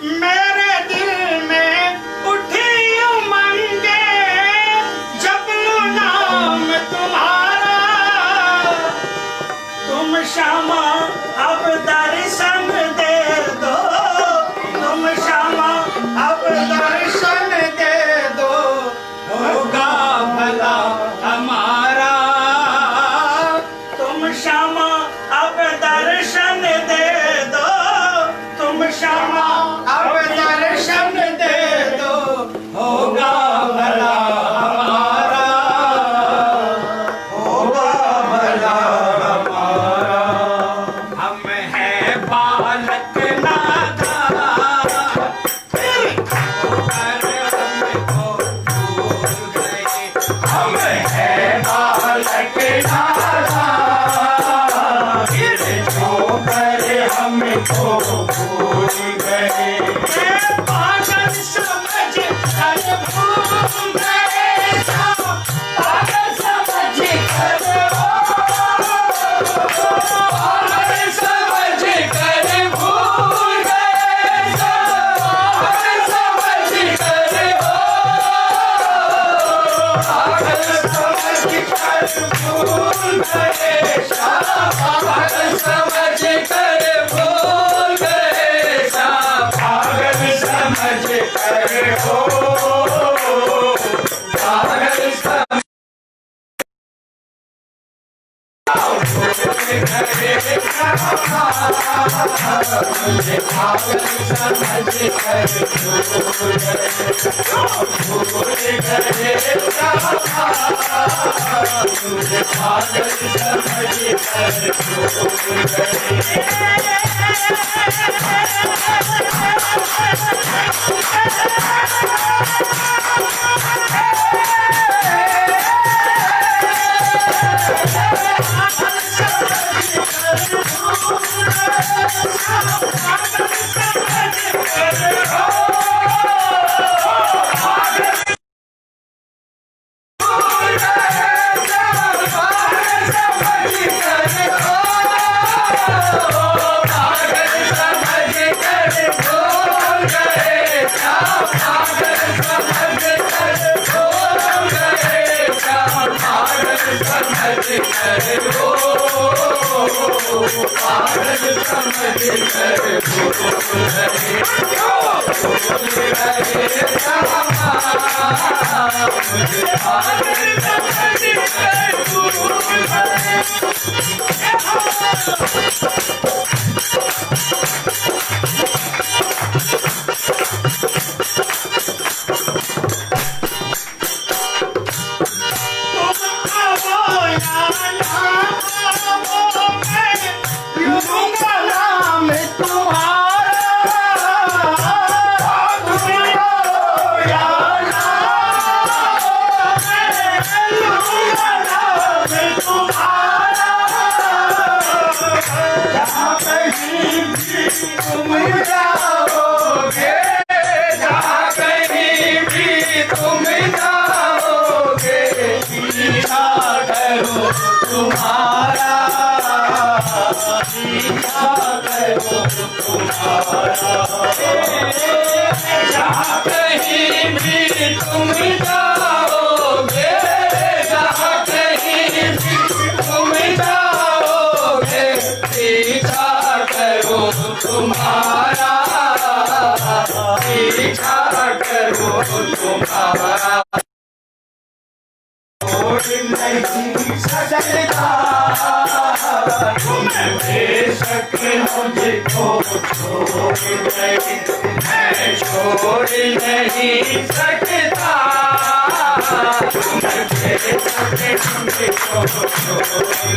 मेरे दिल में उठी उमंगे जब लूं नाम तुम्हारा। तुम श्यामा अब दर्शन दे दो, तुम श्यामा अब दर्शन दे दो, होगा भला हमारा। तुम श्यामा अब दर्शन दे दो, तुम श्यामा अब दर्शन दे दो, होगा भला हमारा, होगा भला हमारा। हम हैं बालक नादान, फिर होकर हमको भूल गए। हम हैं बालक नादान, फिर होकर हमको भूल गए। पागल समझ कर भूल गए, पागल समझ कर, पागल समझ कर भूल गए, पागल समझ कर, पागल समझ कर भूल गए, पागल समझ कर भूल गए, पागल समझ कर हो, पागल समझ मुझे पागल समझ कर भूल गए, भूल गए मुझे पागल समझ कर भूल गए। जहाँ कहीं भी तुम जाओगे, जहाँ कहीं भी तुम जाओगे, पीछा करो तुम्हारा, पीछा करो तुम्हारा। नहीं सकता तुम्हें बेशक मुझको छोड़ नहीं, मैं छोड़ नहीं सकता तुम्हें बेशक मुझको छोड़ नहीं।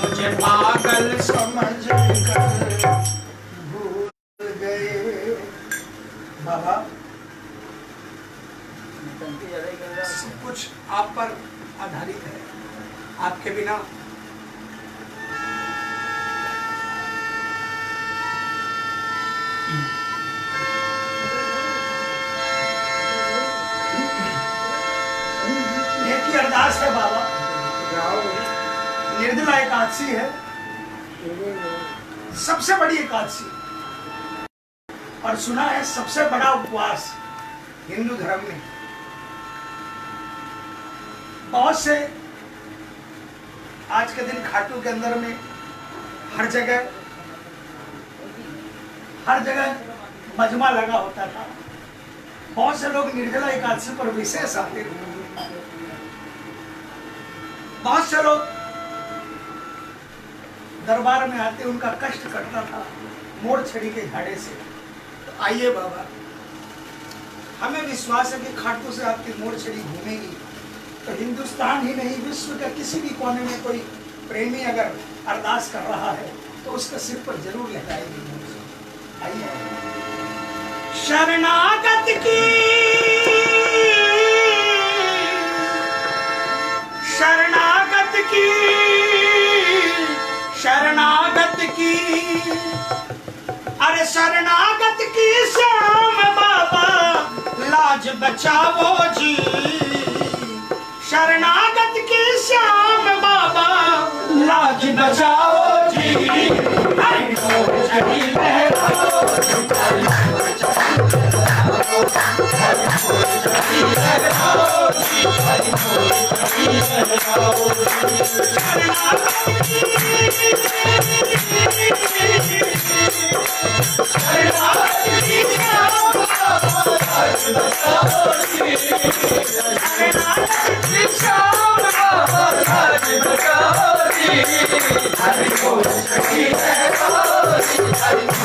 मुझे पागल समझ कर भूल गए। बाबा सब कुछ आप पर आधारित है, आपके बिना की अरदास है बाबा। निर्जला एकादशी है, सबसे बड़ी एकादशी, और सुना है सबसे बड़ा उपवास हिंदू धर्म में। बहुत से आज के दिन खाटू के अंदर में हर जगह मजमा लगा होता था। बहुत से लोग निर्जला एकादशी पर विशेष आते थे। बहुत से लोग दरबार में आते, उनका कष्ट कटता था मोड़ छड़ी के झाड़े से। तो आइए बाबा, हमें विश्वास है कि खाटू से आपकी मोड़ छड़ी घूमेगी तो हिंदुस्तान ही नहीं, विश्व के किसी भी कोने में कोई प्रेमी अगर अरदास कर रहा है तो उसके सिर पर जरूर लहराएगी। आइए। शरणागत की शरणागत की शरणागत की अरे शरणागत की श्याम बाबा लाज बचावो जी। शरणागत की श्याम बाबा लाज बचाओ जी। हरि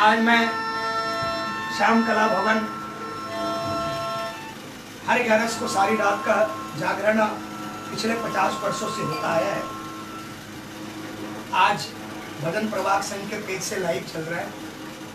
आज मैं श्याम कला भवन हर 11 को सारी रात का जागरण पिछले 50 वर्षों से होता आया है। आज भजन प्रवाह संघ के पेज से लाइव चल रहा है।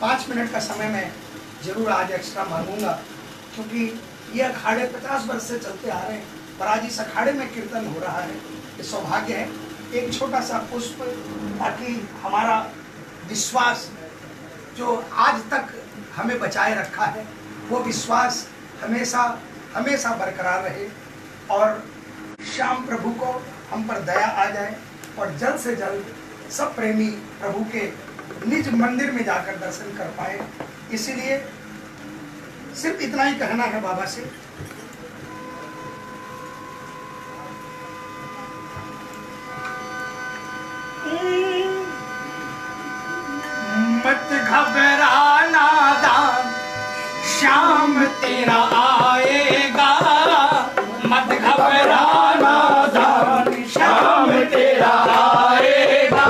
5 मिनट का समय मैं जरूर आज एक्स्ट्रा मांगूंगा, क्योंकि ये अखाड़े 50 वर्ष से चलते आ रहे हैं, पर आज इस अखाड़े में कीर्तन हो रहा है। ये सौभाग्य है। एक छोटा सा पुष्प, ताकि हमारा विश्वास जो आज तक हमें बचाए रखा है, वो विश्वास हमेशा हमेशा बरकरार रहे और श्याम प्रभु को हम पर दया आ जाए और जल्द से जल्द सब प्रेमी प्रभु के निज मंदिर में जाकर दर्शन कर पाए। इसीलिए सिर्फ इतना ही कहना है बाबा से। मत घबराना दान, श्याम तेरा आएगा। मत घबराना दान, श्याम तेरा आएगा।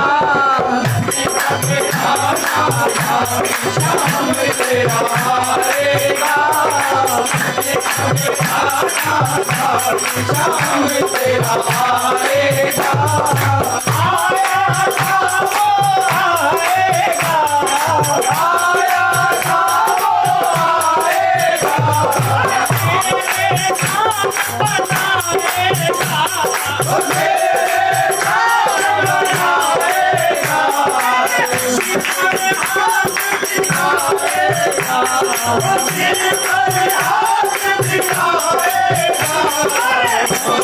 श्याम तेरा आएगा। श्याम तेरा आएगा। आया था वो आएगा, आया था वो आएगा। तेरे नाम बनाएगा, तेरे नाम बनाएगा। तेरे हाथ दिखाएगा, तेरे हाथ दिखाएगा। आया था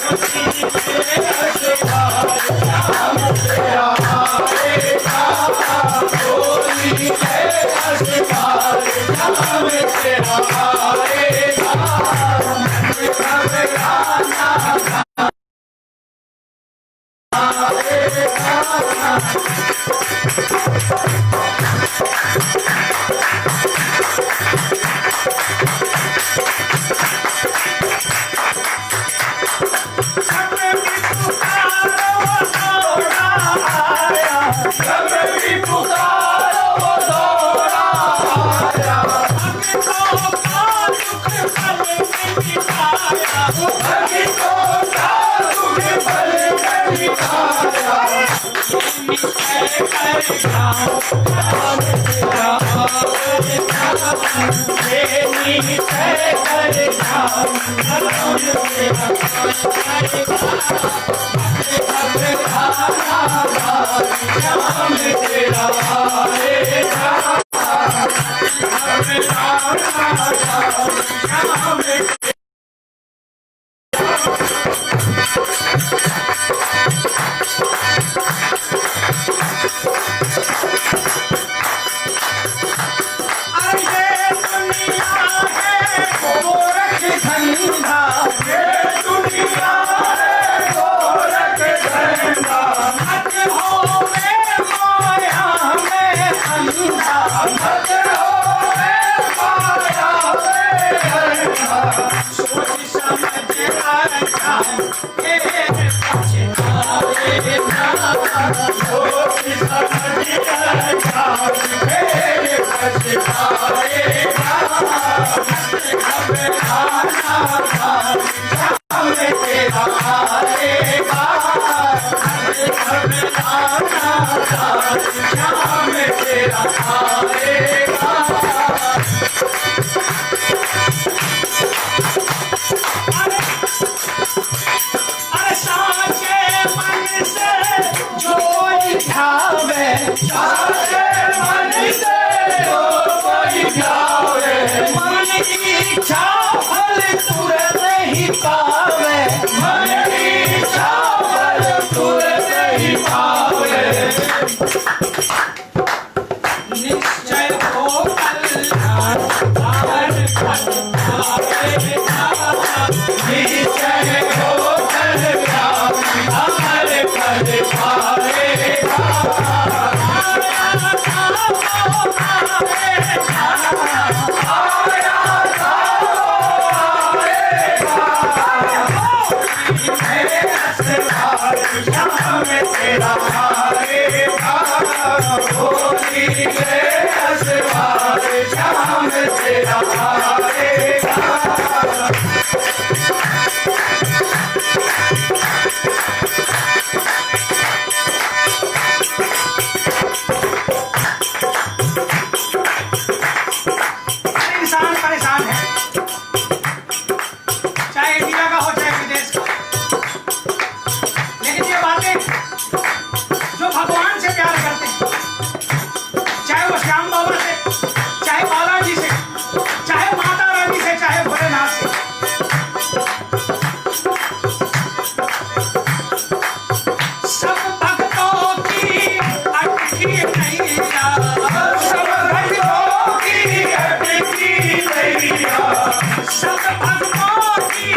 सब भक्तों की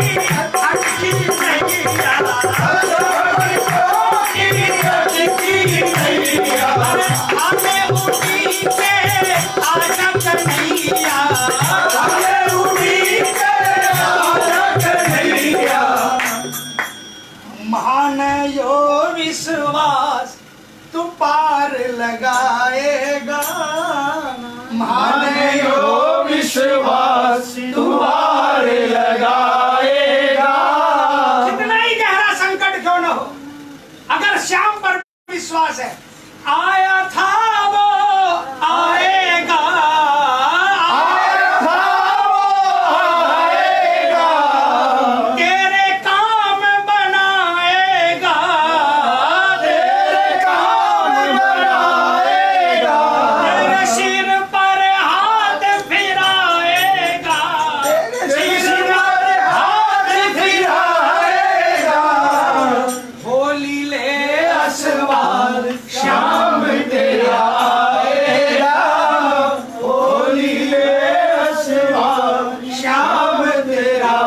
अटकी नैया, हमें उठी के आजा कन्हैया, हमें उठी के आजा कन्हैया। मान यो विश्वास तू पार लगाएगा, मान यो विश्वास तू पार लगाएगा। कितना ही गहरा संकट क्यों न हो, अगर श्याम पर विश्वास है, आया था वो आएगा, आया था वो आएगा, तेरे काम बनाएगा, तेरे काम बनाएगा, तेरे सिर पर हाथ फिराएगा, तेरे सिर पर हाथ फिराएगा। होली ले असवार श्याम तेरा आएगा, होली ले असवार श्याम तेरा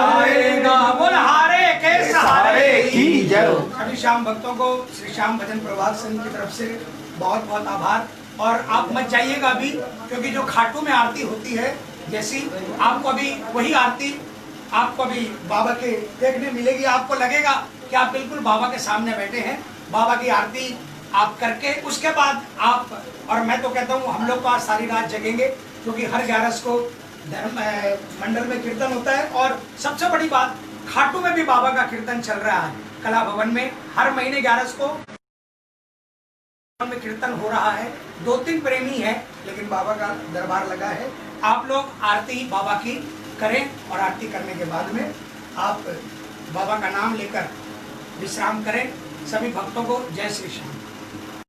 आएगा। बोल हारे के सहारे की जय हो। सभी श्याम भक्तों को श्री श्याम भजन प्रभात संघ की तरफ से बहुत बहुत आभार। और आप मत जाइएगा अभी, क्योंकि जो खाटू में आरती होती है, जैसी आपको अभी वही आरती आपको अभी बाबा के देखने मिलेगी। आपको लगेगा कि आप बिल्कुल बाबा के सामने बैठे हैं। बाबा की आरती आप करके उसके बाद आप, और मैं तो कहता हूँ हम लोग तो आज सारी रात जगेंगे, क्योंकि हर 11 को धर्म मंडल में कीर्तन होता है। और सबसे बड़ी बात, खाटू में भी बाबा का कीर्तन चल रहा है कला भवन में। हर महीने 11 को में कीर्तन हो रहा है। 2-3 प्रेमी है, लेकिन बाबा का दरबार लगा है। आप लोग आरती बाबा की करें, और आरती करने के बाद में आप बाबा का नाम लेकर विश्राम करें। सभी भक्तों को जय श्री श्याम।